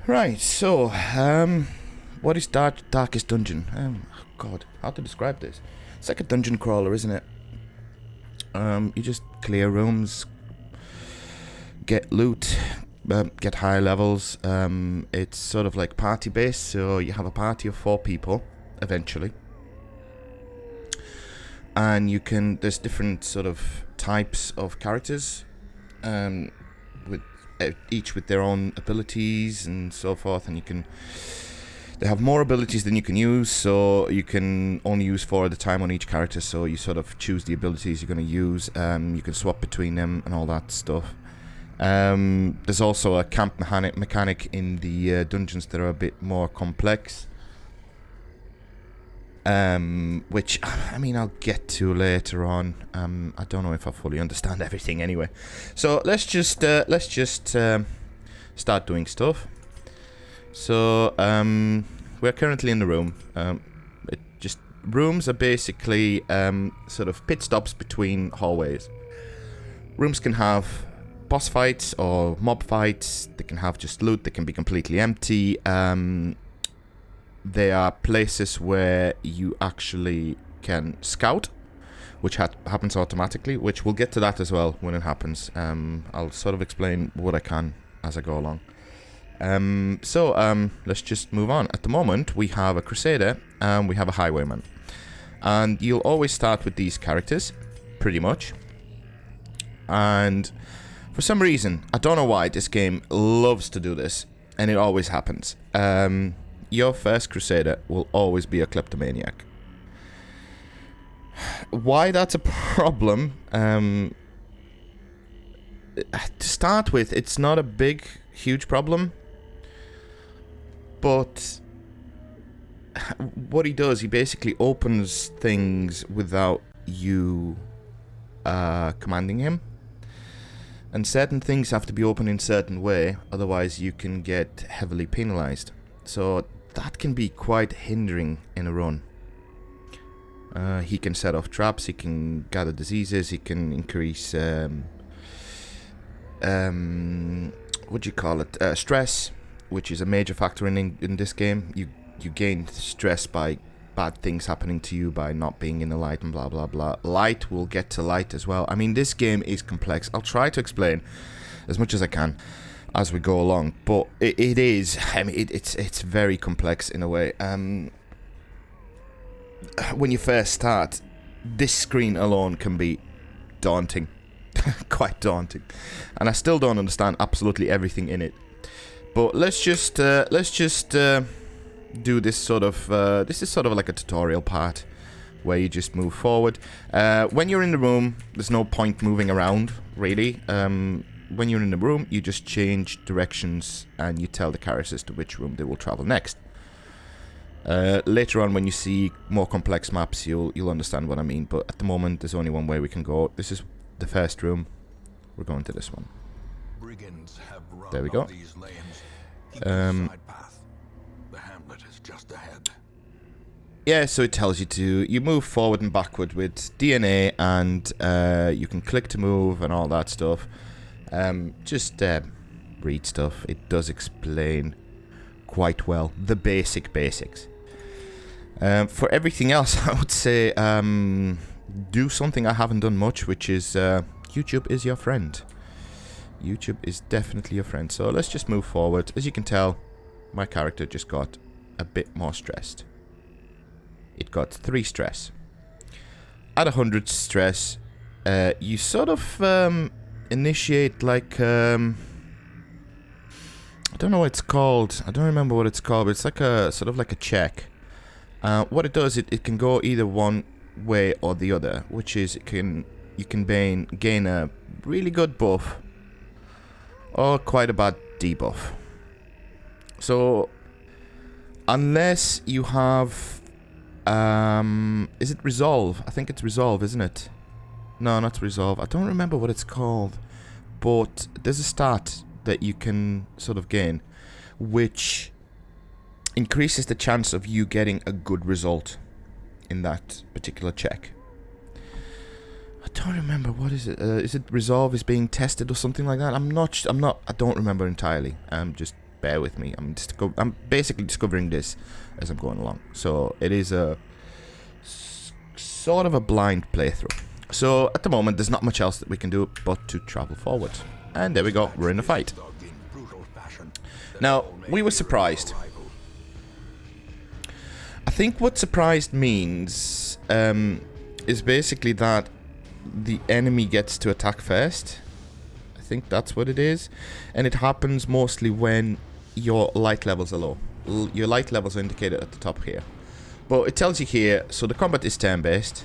Right, so, what is Darkest Dungeon? God, how to describe this? It's like a dungeon crawler, isn't it? You just clear rooms, get loot, get higher levels. It's sort of like party-based, so you have a party of 4 people, eventually. And you can, there's different sort of types of characters, with each with their own abilities and so forth, and they have more abilities than you can use, so you can only use 4 at a time on each character, so you sort of choose the abilities you're going to use. You can swap between them and all that stuff. There's also a camp mechanic in the dungeons that are a bit more complex, which, I mean, I'll get to later on. I don't know if I fully understand everything anyway. So let's just start doing stuff. So we're currently in the room. Rooms are basically sort of pit stops between hallways. Rooms can have boss fights or mob fights. They can have just loot. They can be completely empty. There are places where you actually can scout, which happens automatically, which we'll get to that as well when it happens. I'll sort of explain what I can as I go along. Let's just move on. At the moment, we have a Crusader and we have a Highwayman. And you'll always start with these characters, pretty much. And for some reason, I don't know why, this game loves to do this, and it always happens. Your first Crusader will always be a Kleptomaniac. Why that's a problem? To start with, it's not a huge problem. But what he does, he basically opens things without you commanding him. And certain things have to be opened in a certain way, otherwise you can get heavily penalized. So that can be quite hindering in a run. He can set off traps, he can gather diseases, he can increase stress, which is a major factor in this game. You gain stress by bad things happening to you, by not being in the light and blah blah blah. Light, will get to light as well. I mean, this game is complex. I'll try to explain as much as I can as we go along, but it is, I mean, it's very complex in a way. When you first start, this screen alone can be daunting. Quite daunting, and I still don't understand absolutely everything in it. But let's just do this sort of this is sort of like a tutorial part where you just move forward. When you're in the room, there's no point moving around really. When you're in the room, you just change directions and you tell the characters to which room they will travel next. Later on, when you see more complex maps, you'll understand what I mean. But at the moment, there's only one way we can go. This is the first room. We're going to this one. There we go. The hamlet is just ahead. Yeah, so it tells you move forward and backward with DNA, and you can click to move and all that stuff. Just read stuff. It does explain quite well the basics. For everything else, I would say do something I haven't done much, which is YouTube is your friend. YouTube is definitely your friend. So let's just move forward. As you can tell, my character just got a bit more stressed. It got 3 stress. At 100 stress, you sort of initiate like I don't know what it's called. I don't remember what it's called, but it's like a sort of like a check. What it does, it can go either one way or the other, which is you can gain a really good buff or quite a bad debuff. So unless you have is it resolve? I think it's resolve, isn't it? No, not resolve. I don't remember what it's called, but there's a stat that you can sort of gain, which increases the chance of you getting a good result in that particular check. I don't remember, what is it resolve is being tested or something like that? I don't remember entirely. Just bear with me. I'm basically discovering this as I'm going along. So it is a sort of a blind playthrough. So at the moment, there's not much else that we can do but to travel forward. And there we go, we're in a fight. Now, we were surprised. I think what surprised means is basically that the enemy gets to attack first. I think that's what it is. And it happens mostly when your light levels are low. Your light levels are indicated at the top here. But it tells you here, so the combat is turn-based.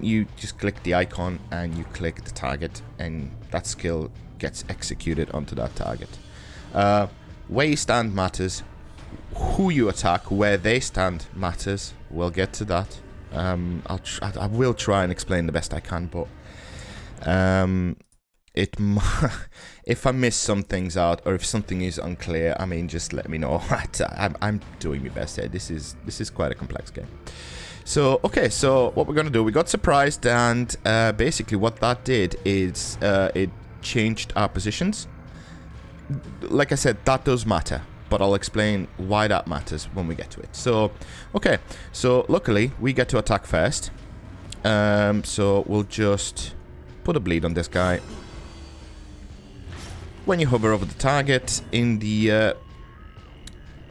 You just click the icon and you click the target, and that skill gets executed onto that target. Where you stand matters. Who you attack, where they stand matters. We'll get to that. I will try and explain the best I can, but if I miss some things out, or if something is unclear, I mean, just let me know. I'm doing my best here. This is quite a complex game. So, okay, so what we're going to do, we got surprised, and basically what that did is it changed our positions. Like I said, that does matter, but I'll explain why that matters when we get to it. So, okay, so luckily we get to attack first. So we'll just put a bleed on this guy. When you hover over the target in the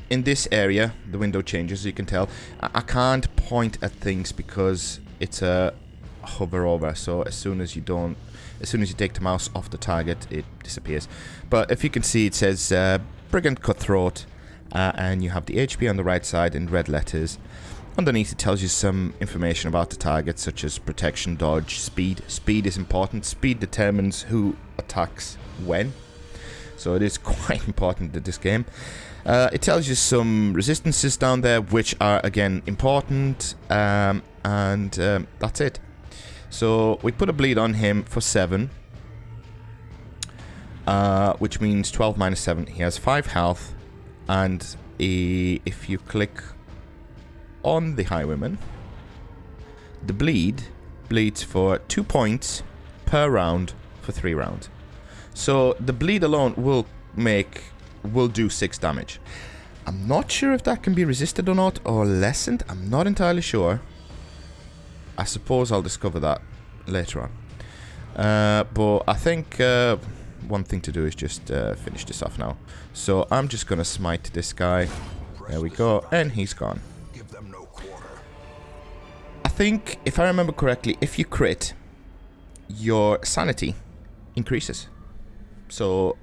in this area, the window changes, as you can tell. I can't point at things because it's a hover over, so as soon as you take the mouse off the target, it disappears. But if you can see, it says Brigand Cutthroat, and you have the HP on the right side in red letters. Underneath it tells you some information about the target, such as protection, dodge, speed. Speed is important. Speed determines who attacks when. So it is quite important in this game. It tells you some resistances down there, which are, again, important. And that's it. So we put a bleed on him for 7. Which means 12 minus 7. He has 5 health. And if you click on the Highwayman, the bleed bleeds for 2 points per round for 3 rounds. So the bleed alone will do 6 damage. I'm not sure if that can be resisted or not, or lessened. I'm not entirely sure. I suppose I'll discover that later on. But I think one thing to do is just finish this off now. So I'm just going to smite this guy. There we go. And he's gone. I think, if I remember correctly, if you crit, your sanity increases. So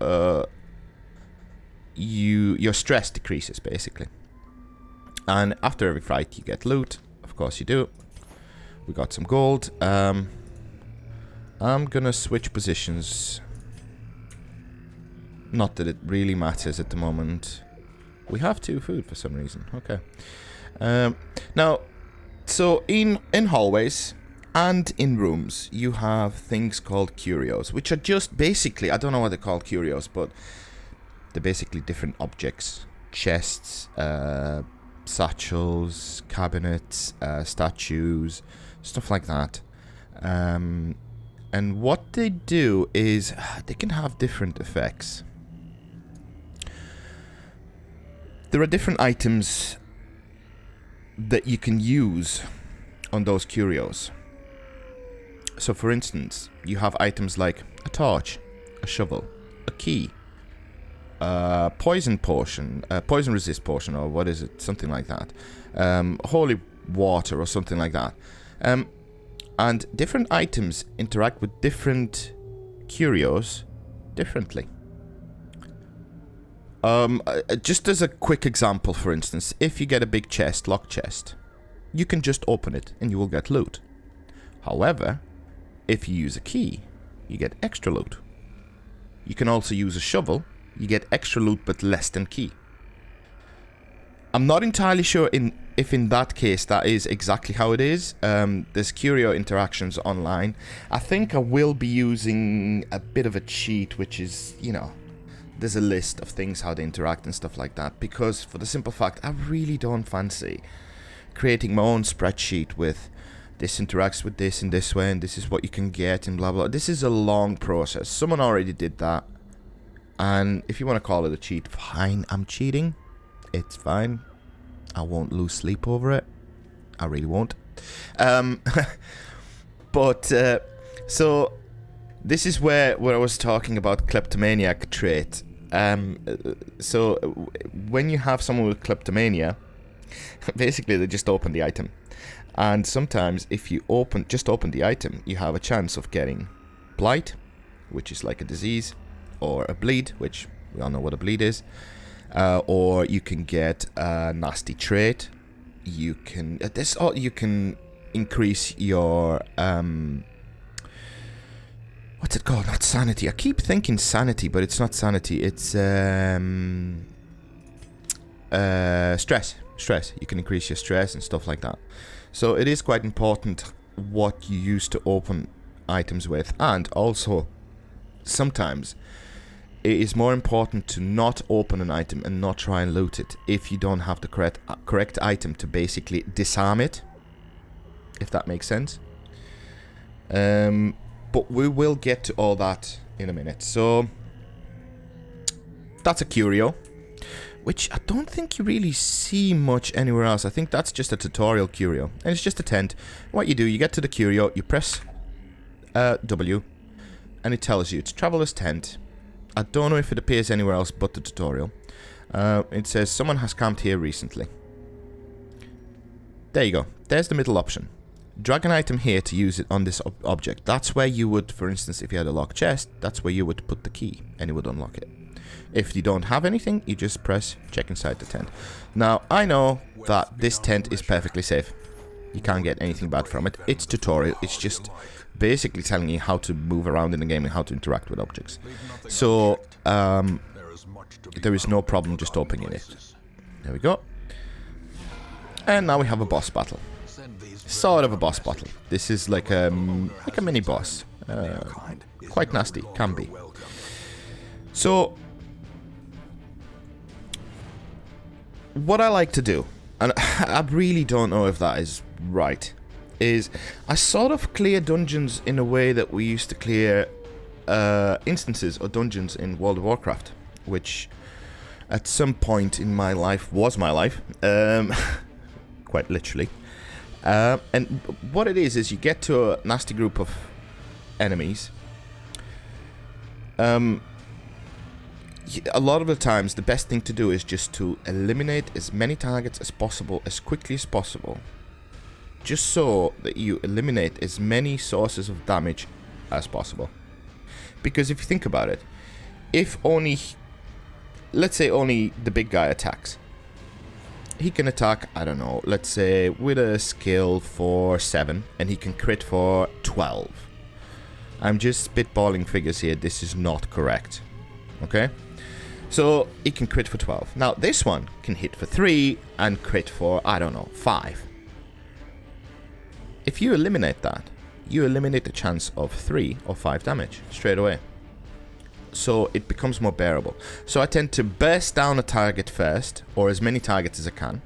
your stress decreases, basically. And after every fight, you get loot. Of course you do. We got some gold. I'm gonna switch positions. Not that it really matters at the moment. We have 2 food for some reason. Okay. Now, so in hallways and in rooms, you have things called Curios, which are just basically, I don't know what they're called, Curios, but they're basically different objects. Chests, satchels, cabinets, statues, stuff like that. And what they do is they can have different effects. There are different items that you can use on those Curios. So for instance, you have items like a torch, a shovel, a key, a poison potion, a poison resist potion, or what is it? Something like that. Holy water or something like that. And different items interact with different Curios differently. Just as a quick example, for instance, if you get a big chest, locked chest, you can just open it and you will get loot. However, if you use a key, you get extra loot. You can also use a shovel, you get extra loot but less than key. I'm not entirely sure if in that case that is exactly how it is. There's Curio interactions online. I think I will be using a bit of a cheat, which is, you know, there's a list of things how they interact and stuff like that, because for the simple fact, I really don't fancy creating my own spreadsheet with this interacts with this in this way and this is what you can get and blah blah. This is a long process. Someone already did that And if you want to call it a cheat, fine, I'm cheating. It's fine. I won't lose sleep over it. I really won't. But, so, this is where I was talking about Kleptomaniac Trait. So, when you have someone with kleptomania, basically they just open the item. And sometimes if you just open the item, you have a chance of getting blight, which is like a disease, or a bleed, which we all know what a bleed is. Or you can get a nasty trait. You can you can increase your what's it called? Not sanity. I keep thinking sanity, but it's not sanity. It's stress. Stress. You can increase your stress and stuff like that. So it is quite important what you use to open items with, and also sometimes it is more important to not open an item and not try and loot it if you don't have the correct item to basically disarm it, if that makes sense. But we will get to all that in a minute. So that's a curio, which I don't think you really see much anywhere else. I think that's just a tutorial curio, and it's just a tent. What you do, you get to the curio, you press W, and it tells you it's Traveler's Tent. I don't know if it appears anywhere else but the tutorial. It says someone has camped here recently. There you go. There's the middle option. Drag an item here to use it on this object. That's where you would, for instance, if you had a locked chest, that's where you would put the key and it would unlock it. If you don't have anything, you just press check inside the tent. Now, I know that this tent is perfectly safe. You can't get anything bad from it. It's tutorial. It's just basically telling you how to move around in the game and how to interact with objects. So, there is no problem just opening it. There we go. And now we have a boss battle. Sort of a boss battle. This is like a mini boss. Quite nasty, can be. So, what I like to do, and I really don't know if that is right, is I sort of clear dungeons in a way that we used to clear instances or dungeons in World of Warcraft, which at some point in my life was my life, quite literally. And what it is you get to a nasty group of enemies. A lot of the times the best thing to do is just to eliminate as many targets as possible as quickly as possible, just so that you eliminate as many sources of damage as possible. Because if you think about it, if only, let's say only the big guy attacks, he can attack, I don't know, let's say with a skill for 7 and he can crit for 12. I'm just spitballing figures here, this is not correct. Okay? So he can crit for 12. Now this one can hit for 3 and crit for, I don't know, 5. If you eliminate that, you eliminate the chance of 3 or 5 damage straight away. So it becomes more bearable. So I tend to burst down a target first, or as many targets as I can,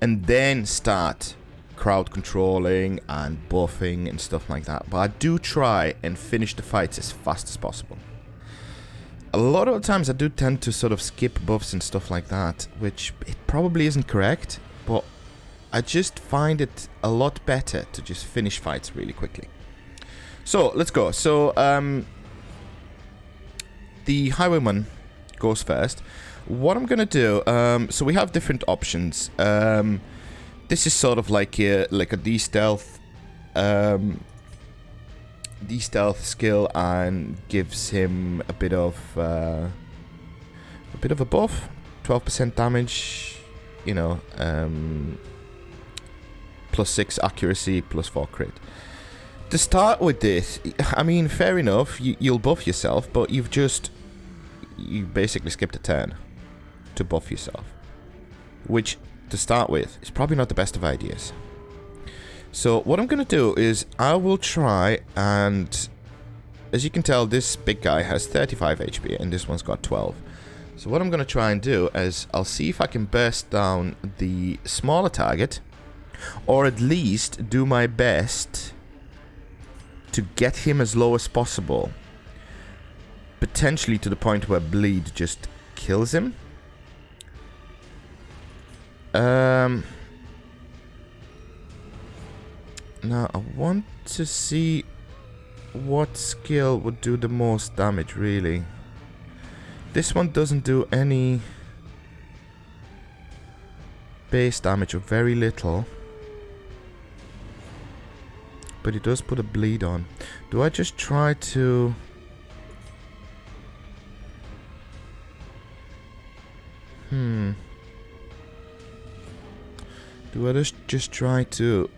and then start crowd controlling and buffing and stuff like that. But I do try and finish the fights as fast as possible. A lot of the times I do tend to sort of skip buffs and stuff like that, which it probably isn't correct, but I just find it a lot better to just finish fights really quickly. So, let's go. So, the highwayman goes first. What I'm going to do, so we have different options. This is sort of like a de-stealth skill and gives him a bit of a buff, 12% damage, you know, plus 6 accuracy, plus 4 crit. To start with this, I mean, fair enough, you'll buff yourself, but you basically skipped a turn to buff yourself, which, to start with, is probably not the best of ideas. So what I'm going to do is I will try and, as you can tell, this big guy has 35 HP and this one's got 12. So what I'm going to try and do is I'll see if I can burst down the smaller target, or at least do my best to get him as low as possible potentially to the point where bleed just kills him. Now I want to see what skill would do the most damage, really. This one doesn't do any base damage, or very little. But it does put a bleed on. Do I just try to... Do I just try to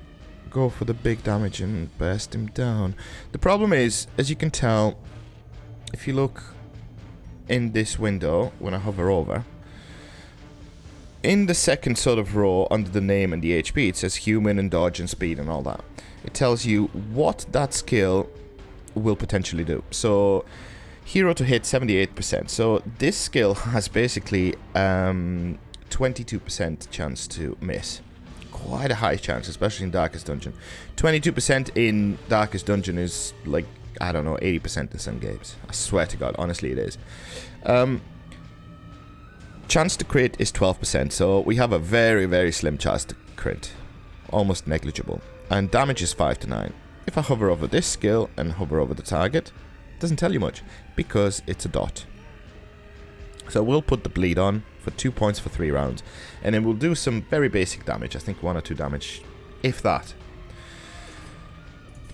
go for the big damage and burst him down? The problem is, as you can tell, if you look in this window, when I hover over, in the second sort of row under the name and the HP, it says human and dodge and speed and all that. It tells you what that skill will potentially do. So, hero to hit 78%. So, this skill has basically 22% chance to miss. Quite a high chance, especially in Darkest Dungeon. 22% in Darkest Dungeon is like, I don't know, 80% in some games. I swear to God, honestly it is. Chance to crit is 12%, so we have a very, very slim chance to crit. Almost negligible. And damage is 5 to 9. If I hover over this skill and hover over the target, it doesn't tell you much, because it's a dot. So we'll put the bleed on for 2 points for 3 rounds. And then we'll do some very basic damage. I think 1 or 2 damage, if that.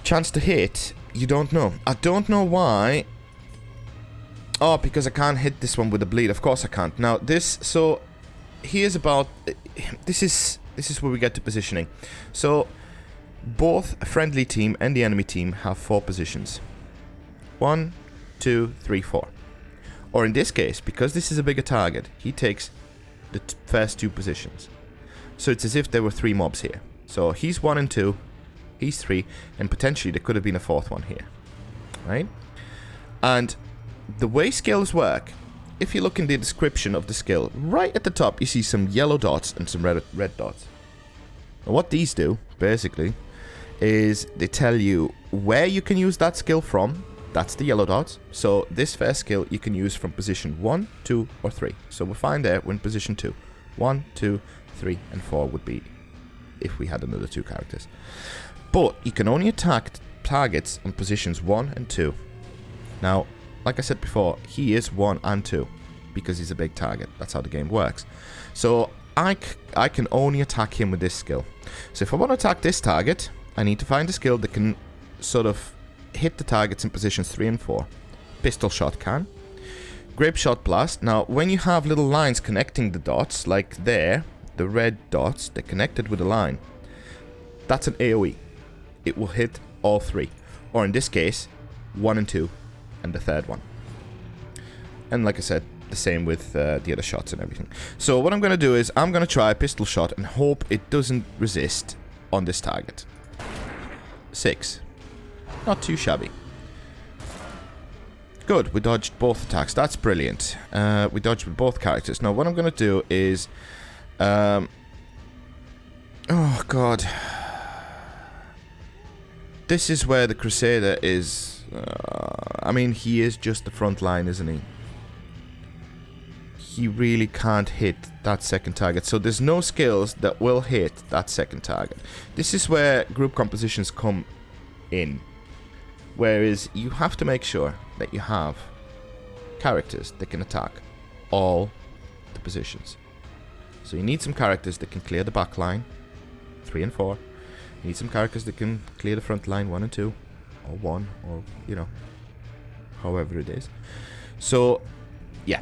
Chance to hit, you don't know. I don't know why. Oh, because I can't hit this one with a bleed. Of course I can't. Now this, so here's about, this is where we get to positioning. So both a friendly team and the enemy team have 4 positions. 1, 2, 3, 4. Or in this case, because this is a bigger target, he takes the first 2 positions. So it's as if there were 3 mobs here. So he's 1 and 2, he's 3, and potentially there could have been a 4th one here. Right? And the way skills work, if you look in the description of the skill, right at the top you see some yellow dots and some red dots. And what these do, basically, is they tell you where you can use that skill from. That's the yellow dots. So this first skill you can use from position 1, 2, or 3. So we'll find there we're in position 2. 1, 2, 3, and 4 would be if we had another 2 characters. But you can only attack targets on positions 1 and 2. Now, like I said before, he is 1 and 2 because he's a big target. That's how the game works. So I can only attack him with this skill. So if I want to attack this target, I need to find a skill that can sort of hit the targets in positions 3 and 4. Pistol shot can. Grape shot blast. Now, when you have little lines connecting the dots, like there, the red dots, they're connected with a line. That's an AoE. It will hit all 3. Or in this case, 1 and 2, and the 3rd one. And like I said, the same with the other shots and everything. So what I'm going to do is, I'm going to try a pistol shot and hope it doesn't resist on this target. 6. Not too shabby. Good, we dodged both attacks. That's brilliant. We dodged with both characters. Now, what I'm going to do is... oh, God. This is where the Crusader is... I mean, he is just the front line, isn't he? He really can't hit that second target. So there's no skills that will hit that second target. This is where group compositions come in. Whereas you have to make sure that you have characters that can attack all the positions. So you need some characters that can clear the back line, 3 and 4. You need some characters that can clear the front line, 1 and 2. Or 1, or, you know, however it is. So, yeah.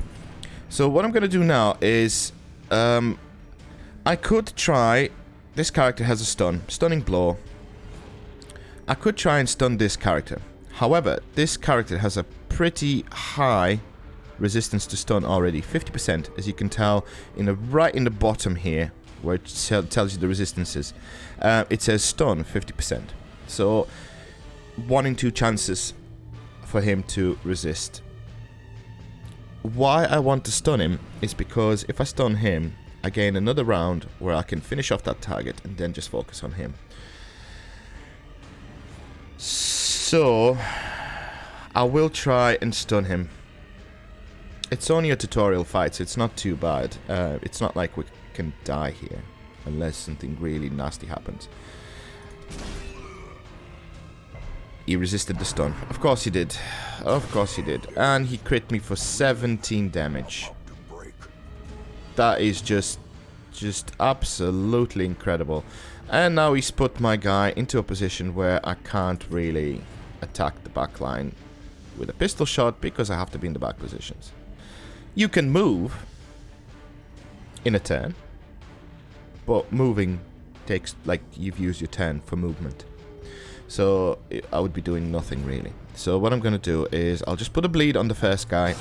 So what I'm going to do now is, I could try, this character has a stunning blow. I could try and stun this character. However, this character has a pretty high resistance to stun already, 50%, as you can tell right in the bottom here, where it tells you the resistances. It says stun 50%. So 1 in 2 chances for him to resist. Why I want to stun him is because if I stun him, I gain another round where I can finish off that target and then just focus on him. So I will try and stun him. It's only a tutorial fight, so it's not too bad. It's not like we can die here, unless something really nasty happens. He resisted the stun. Of course he did. Of course he did. And he crit me for 17 damage. That is just absolutely incredible. And now he's put my guy into a position where I can't really attack the back line with a pistol shot because I have to be in the back positions. You can move in a turn, but moving takes, like, you've used your turn for movement. So I would be doing nothing really. So what I'm going to do is I'll just put a bleed on the first guy.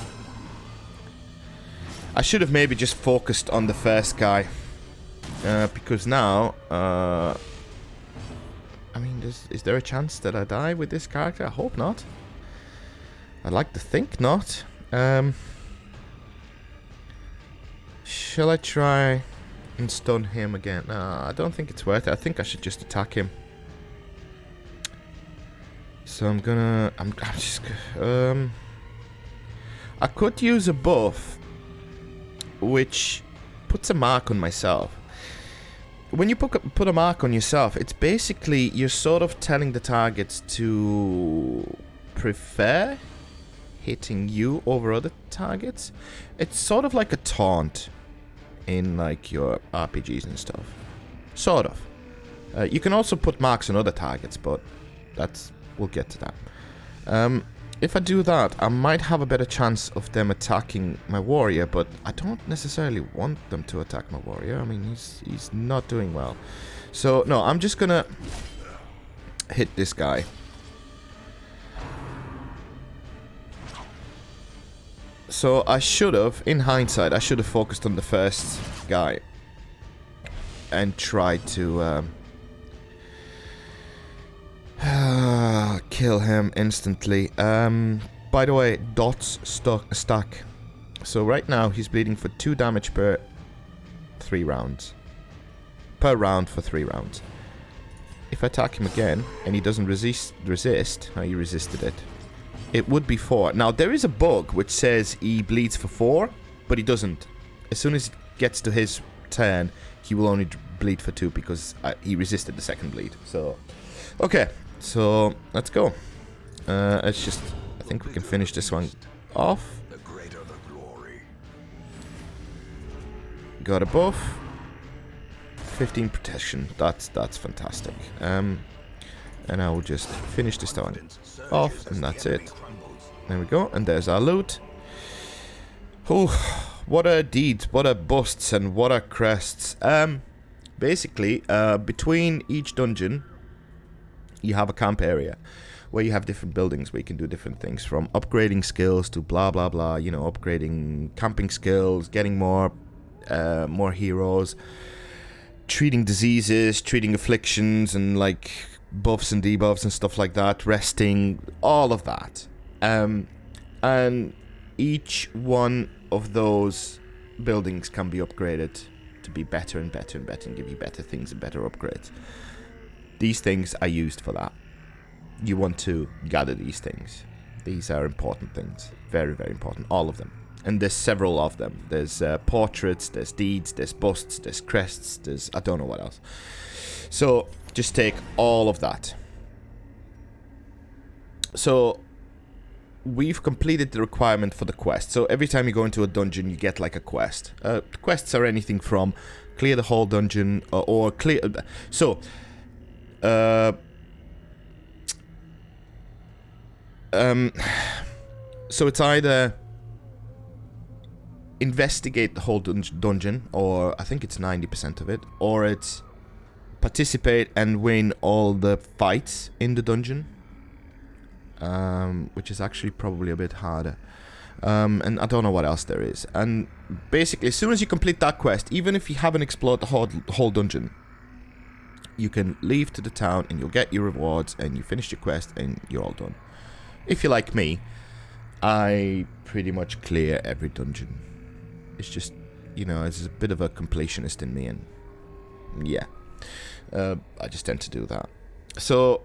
I should have maybe just focused on the first guy. Because now, I mean, is there a chance that I die with this character? I hope not. I'd like to think not. Shall I try and stun him again? No, I don't think it's worth it. I think I should just attack him. So I'm just, I could use a buff which puts a mark on myself. When you put a mark on yourself, it's basically you're sort of telling the targets to prefer hitting you over other targets. It's sort of like a taunt in like your RPGs and stuff. Sort of. You can also put marks on other targets, but we'll get to that. If I do that, I might have a better chance of them attacking my warrior, but I don't necessarily want them to attack my warrior. I mean, he's not doing well. So, no, I'm just gonna hit this guy. So, I should have, in hindsight, I should have focused on the first guy and tried to kill him instantly. By the way, dots stack. So right now he's bleeding for 2 damage per 3 rounds. Per round for 3 rounds. If I attack him again and he doesn't resist, he resisted it. It would be 4. Now there is a bug which says he bleeds for 4, but he doesn't. As soon as it gets to his turn, he will only bleed for 2 because he resisted the second bleed. So, okay. So, let's go. I think we can finish this one off. Got a buff. 15 protection. That's fantastic. And I will just finish this one off, and that's it. There we go, and there's our loot. Oh, what a deed, what a busts, and what a crests. Basically, between each dungeon, you have a camp area where you have different buildings where you can do different things, from upgrading skills to blah blah blah, you know, upgrading camping skills, getting more heroes, treating diseases, treating afflictions, and like buffs and debuffs and stuff like that, resting, all of that. And each one of those buildings can be upgraded to be better and better and better and give you better things and better upgrades. These things are used for that. You want to gather these things. These are important things. Very, very important. All of them. And there's several of them. There's portraits, there's deeds, there's busts, there's crests, there's I don't know what else. So, just take all of that. So, we've completed the requirement for the quest. So, every time you go into a dungeon, you get like a quest. Quests are anything from clear the whole dungeon or clear... So it's either investigate the whole dungeon, or I think it's 90% of it, or it's participate and win all the fights in the dungeon, which is actually probably a bit harder. And I don't know what else there is. And basically, as soon as you complete that quest, even if you haven't explored the whole dungeon, you can leave to the town and you'll get your rewards and you finish your quest and you're all done. If you're like me, I pretty much clear every dungeon. It's just, you know, it's a bit of a completionist in me, and yeah, I just tend to do that. So,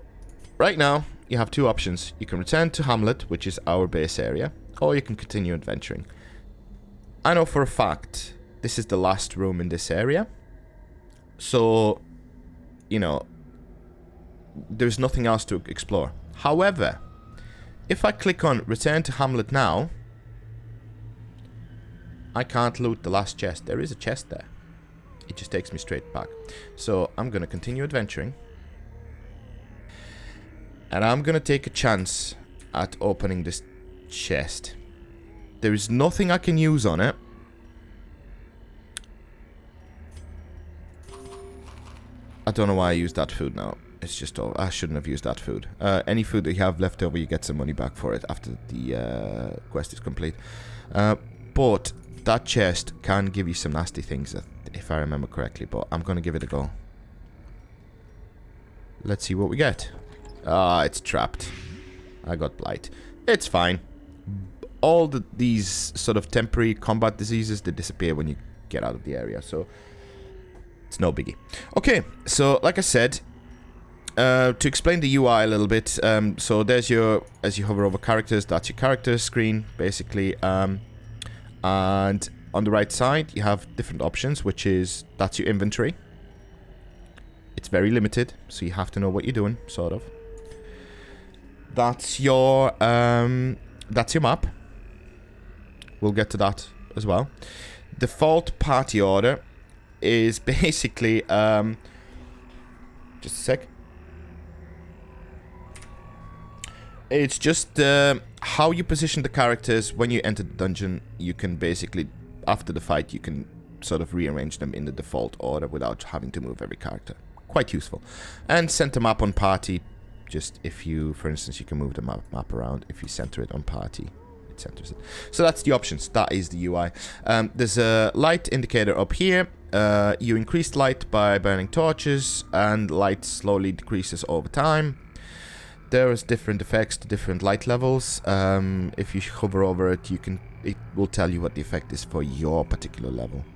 right now, you have 2 options. You can return to Hamlet, which is our base area, or you can continue adventuring. I know for a fact this is the last room in this area. So, you know, there's nothing else to explore. However, if I click on Return to Hamlet now, I can't loot the last chest. There is a chest there. It just takes me straight back. So I'm going to continue adventuring. And I'm going to take a chance at opening this chest. There is nothing I can use on it. I don't know why I used that food now. It's just, oh, I shouldn't have used that food. Any food that you have left over, you get some money back for it after the quest is complete. But that chest can give you some nasty things, if I remember correctly. But I'm going to give it a go. Let's see what we get. Ah, it's trapped. I got blight. It's fine. All these sort of temporary combat diseases, they disappear when you get out of the area. So it's no biggie. Okay, so like I said, to explain the UI a little bit, so there's your, as you hover over characters, that's your character screen, basically. And on the right side, you have different options, which is, that's your inventory. It's very limited, so you have to know what you're doing, sort of. That's your map. We'll get to that as well. Default party order is basically, just a sec. It's just how you position the characters when you enter the dungeon. You can basically, after the fight, you can sort of rearrange them in the default order without having to move every character. Quite useful. And center map on party. Just if you, for instance, you can move the map around. If you center it on party, it centers it. So that's the options. That is the UI. There's a light indicator up here. You increase light by burning torches, and light slowly decreases over time. There's different effects to different light levels. If you hover over it, it will tell you what the effect is for your particular level,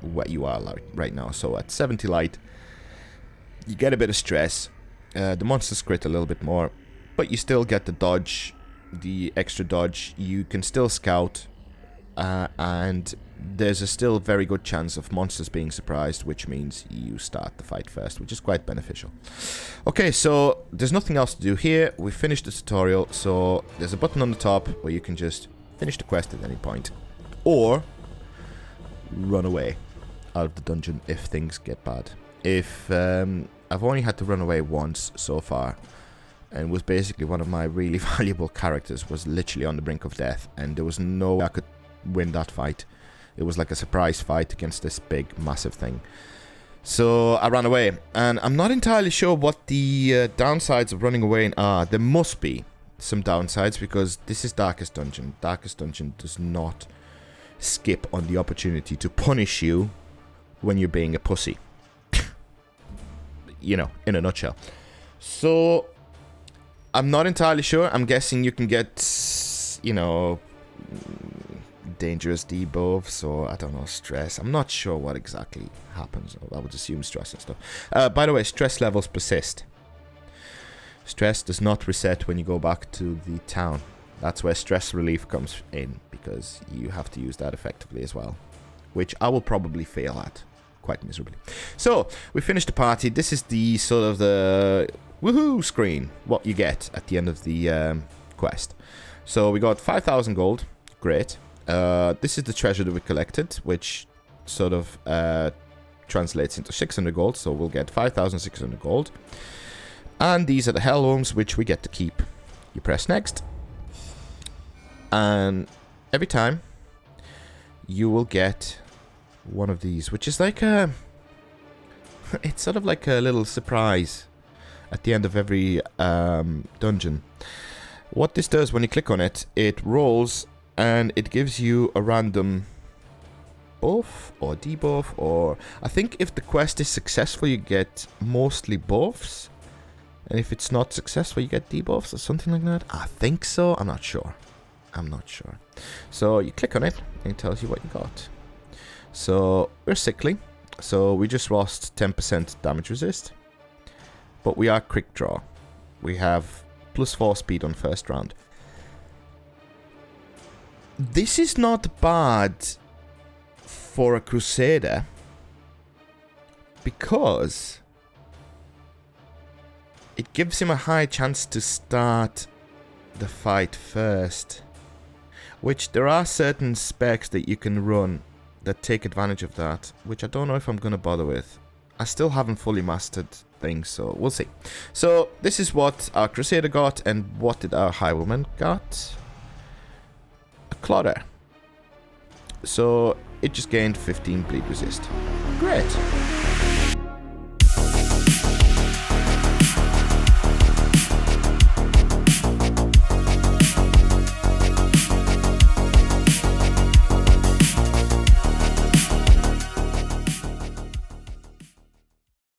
what you are like right now. So at 70 light, you get a bit of stress. The monsters crit a little bit more, but you still get the dodge, the extra dodge. You can still scout, and there's a still very good chance of monsters being surprised, which means you start the fight first, which is quite beneficial. Okay, so there's nothing else to do here. We finished the tutorial, so there's a button on the top where you can just finish the quest at any point, or run away out of the dungeon if things get bad. If I've only had to run away once so far, and was basically one of my really valuable characters was literally on the brink of death, and there was no way I could win that fight. It was like a surprise fight against this big, massive thing. So I ran away, and I'm not entirely sure what the downsides of running away are. There must be some downsides, because this is Darkest Dungeon. Darkest Dungeon does not skip on the opportunity to punish you when you're being a pussy. You know, in a nutshell. So I'm not entirely sure. I'm guessing you can get, you know, dangerous debuffs, or I don't know, stress. I'm not sure what exactly happens. I would assume stress and stuff. By the way, stress levels persist. Stress does not reset when you go back to the town. That's where stress relief comes in, because you have to use that effectively as well, which I will probably fail at quite miserably. So we finished the party. This is the sort of the woohoo screen, what you get at the end of the quest. So we got 5,000 gold. Great. This is the treasure that we collected, which sort of translates into 600 gold. So we'll get 5,600 gold. And these are the hell rooms, which we get to keep. You press next, and every time you will get one of these, which is like a, it's sort of like a little surprise at the end of every dungeon. What this does, when you click on it, it rolls and it gives you a random buff or debuff, or I think if the quest is successful, you get mostly buffs, and if it's not successful, you get debuffs or something like that. I think so. I'm not sure. So you click on it and it tells you what you got. So we're sickly, so we just lost 10% damage resist, but we are quick draw. We have +4 speed on first round. This is not bad for a Crusader because it gives him a high chance to start the fight first, which there are certain specs that you can run that take advantage of that, which I don't know if I'm going to bother with. I still haven't fully mastered things, so we'll see. So this is what our Crusader got, and what did our Highwayman got? A Clodder. So it just gained 15 bleed resist. Great.